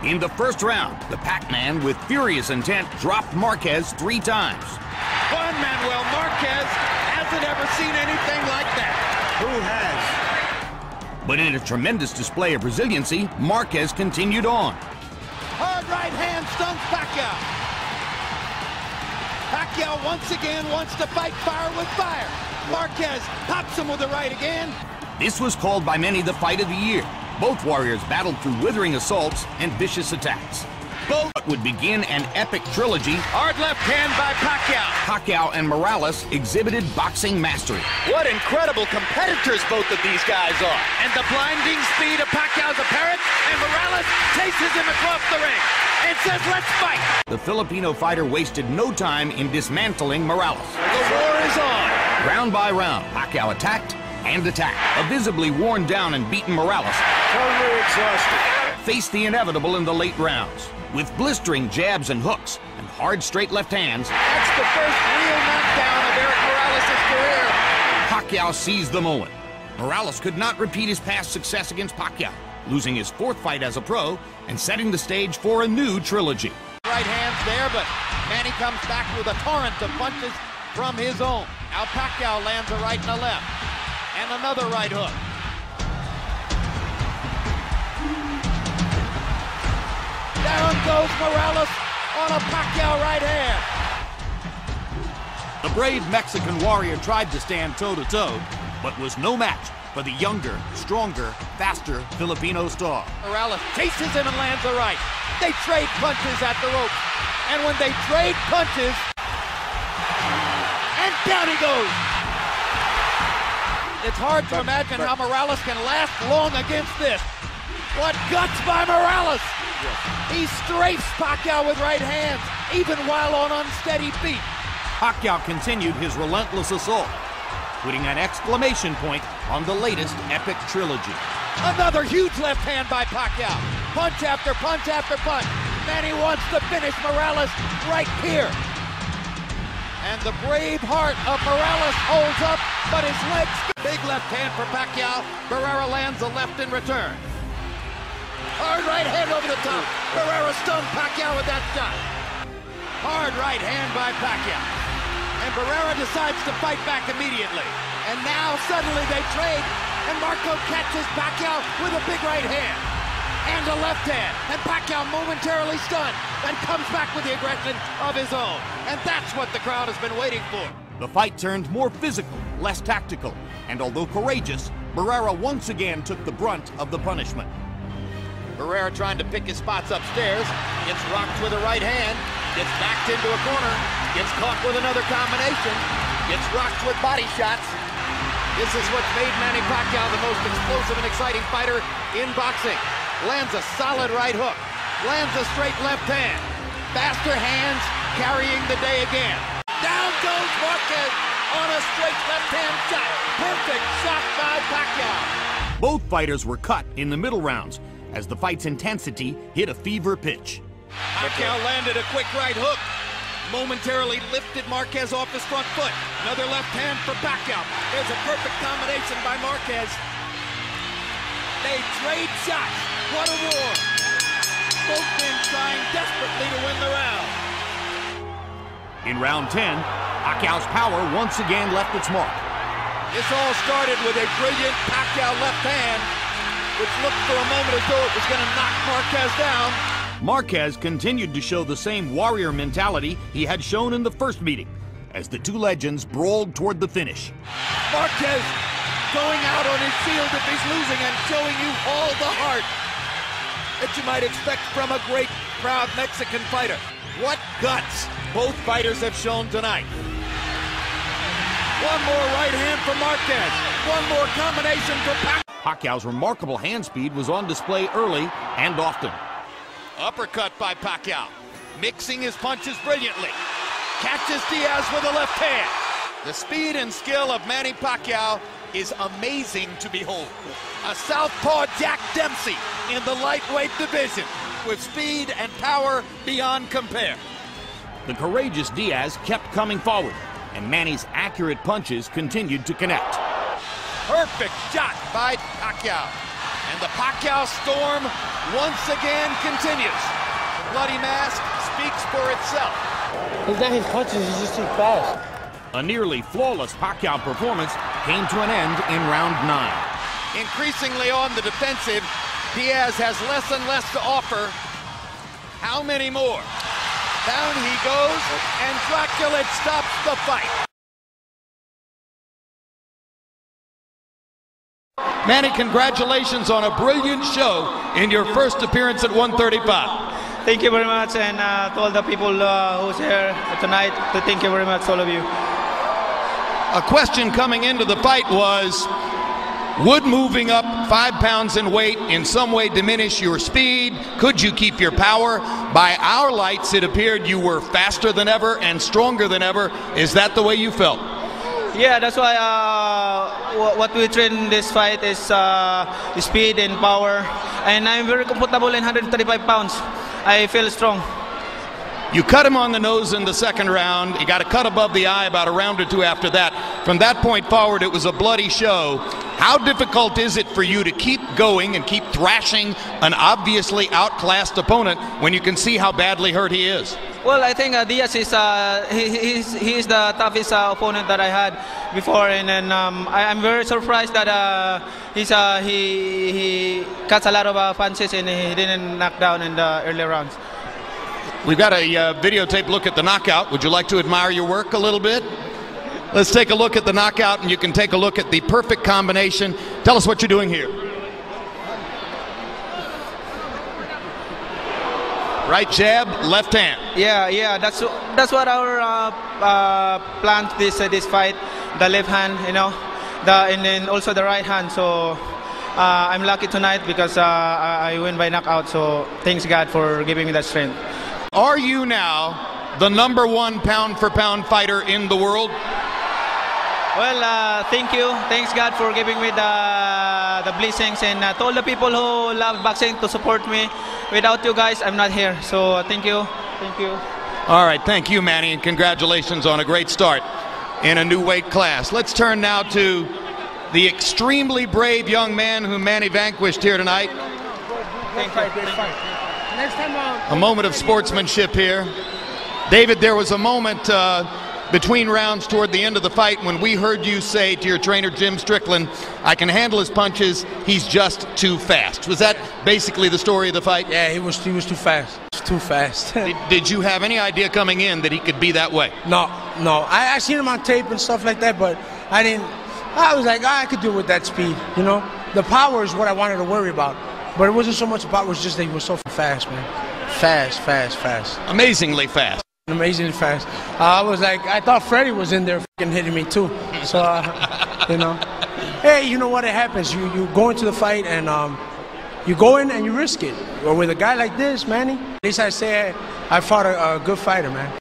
In the first round, the Pac-Man with furious intent dropped Marquez 3 times. Juan Manuel Marquez hasn't ever seen anything like that. Who has? But in a tremendous display of resiliency, Marquez continued on. Hard right hand stuns Pacquiao. Pacquiao once again wants to fight fire with fire. Marquez pops him with the right again. This was called by many the fight of the year. Both warriors battled through withering assaults and vicious attacks. Both would begin an epic trilogy. Hard left hand by Pacquiao. Pacquiao and Morales exhibited boxing mastery. What incredible competitors both of these guys are. And the blinding speed of Pacquiao's apparent, and Morales chases him across the ring and says, "Let's fight." The Filipino fighter wasted no time in dismantling Morales. The war is on. Round by round, Pacquiao attacked and attacked. A visibly worn down and beaten Morales Totally exhausted. faced the inevitable in the late rounds. With blistering jabs and hooks and hard straight left hands, That's the first real knockdown of Erik Morales' career. Pacquiao seized the moment. Morales could not repeat his past success against Pacquiao, losing his 4th fight as a pro and setting the stage for a new trilogy. Right hands there, but Manny comes back with a torrent of punches from his own. Now Pacquiao lands a right and a left. And another right hook. Down goes Morales on a Pacquiao right hand. The brave Mexican warrior tried to stand toe-to-toe, but was no match for the younger, stronger, faster Filipino star. Morales chases him and lands a right. They trade punches at the rope. And when they trade punches, and down he goes. It's hard to imagine how Morales can last long against this. What guts by Morales! He strafes Pacquiao with right hands, even while on unsteady feet. Pacquiao continued his relentless assault, putting an exclamation point on the latest epic trilogy. Another huge left hand by Pacquiao. Punch after punch after punch. Manny wants to finish Morales right here. And the brave heart of Morales holds up, but his legs... Big left hand for Pacquiao. Barrera lands a left in return. Hard right hand over the top. Barrera stunned Pacquiao with that shot. Hard right hand by Pacquiao. And Barrera decides to fight back immediately. And now suddenly they trade, and Marco catches Pacquiao with a big right hand. And a left hand. And Pacquiao momentarily stunned, and comes back with the aggression of his own. And that's what the crowd has been waiting for. The fight turned more physical, less tactical, and although courageous, Barrera once again took the brunt of the punishment. Barrera trying to pick his spots upstairs, gets rocked with a right hand, gets backed into a corner, gets caught with another combination, gets rocked with body shots. This is what's made Manny Pacquiao the most explosive and exciting fighter in boxing. Lands a solid right hook, lands a straight left hand. Faster hands carrying the day again. Down goes Marquez on a straight left hand shot. Perfect shot by Pacquiao. Both fighters were cut in the middle rounds as the fight's intensity hit a fever pitch. Pacquiao landed a quick right hook. Momentarily lifted Marquez off his front foot. Another left hand for Pacquiao. There's a perfect combination by Marquez. They trade shots. What a war. Both men trying desperately to win the round. In round 10, Pacquiao's power once again left its mark. This all started with a brilliant Pacquiao left hand, which looked for a moment as though it was going to knock Marquez down. Marquez continued to show the same warrior mentality he had shown in the first meeting, as the two legends brawled toward the finish. Marquez going out on his shield if he's losing and showing you all the heart that you might expect from a great, proud Mexican fighter. What guts both fighters have shown tonight. One more right hand for Marquez. One more combination for Pacquiao's remarkable hand speed was on display early and often. Uppercut by Pacquiao, mixing his punches brilliantly. Catches Diaz with a left hand. The speed and skill of Manny Pacquiao is amazing to behold. A southpaw Jack Dempsey in the lightweight division, with speed and power beyond compare. The courageous Diaz kept coming forward, and Manny's accurate punches continued to connect. Perfect shot by Pacquiao. And the Pacquiao storm once again continues. Bloody mask speaks for itself. It's not his punches, he's just too fast. A nearly flawless Pacquiao performance came to an end in round 9. Increasingly on the defensive, Diaz has less and less to offer. How many more? Down he goes, and Draculid stops the fight. Manny, congratulations on a brilliant show in your first appearance at 135. Thank you very much, and to all the people who's here tonight, thank you very much, all of you. A question coming into the fight was, would moving up 5 pounds in weight in some way diminish your speed? Could you keep your power? By our lights, it appeared you were faster than ever and stronger than ever. Is that the way you felt? Yeah, that's why what we train in this fight is speed and power, and I'm very comfortable in 135 pounds. I feel strong. You cut him on the nose in the second round. You got a cut above the eye about a round or two after that. From that point forward, it was a bloody show. How difficult is it for you to keep going and keep thrashing an obviously outclassed opponent when you can see how badly hurt he is? Well, I think Diaz is he's the toughest opponent that I had before, and I'm very surprised that he cuts a lot of punches and he didn't knock down in the early rounds. We've got a videotape look at the knockout. Would you like to admire your work a little bit? Let's take a look at the knockout, and you can take a look at the perfect combination. Tell us what you're doing here. Right jab, left hand. Yeah, that's what our plan this fight. The left hand, you know, and then also the right hand. So I'm lucky tonight because I win by knockout. So thanks God for giving me that strength. Are you now the #1 pound-for-pound fighter in the world? Well, thank you. Thanks God for giving me the blessings, and to all the people who love boxing to support me. Without you guys, I'm not here. So thank you. Thank you. All right, thank you, Manny, and congratulations on a great start in a new weight class. Let's turn now to the extremely brave young man whom Manny vanquished here tonight. Thank you. Next time A moment of sportsmanship here. David, there was a moment between rounds toward the end of the fight when we heard you say to your trainer, Jim Strickland, I can handle his punches, he's just too fast. Was that basically the story of the fight? Yeah, he was too fast. Too fast. Did you have any idea coming in that he could be that way? No. I seen him on tape and stuff like that, but I was like, I could do it with that speed, you know? The power is what I wanted to worry about. But it wasn't so much about it, it was just that he was so fast, man. Fast. Amazingly fast. Amazingly fast. I was like, I thought Freddie was in there fucking hitting me too. So, you know. Hey, you know what? It happens. You go into the fight and you go in and you risk it. Or with a guy like this, Manny, at least I say I fought a good fighter, man.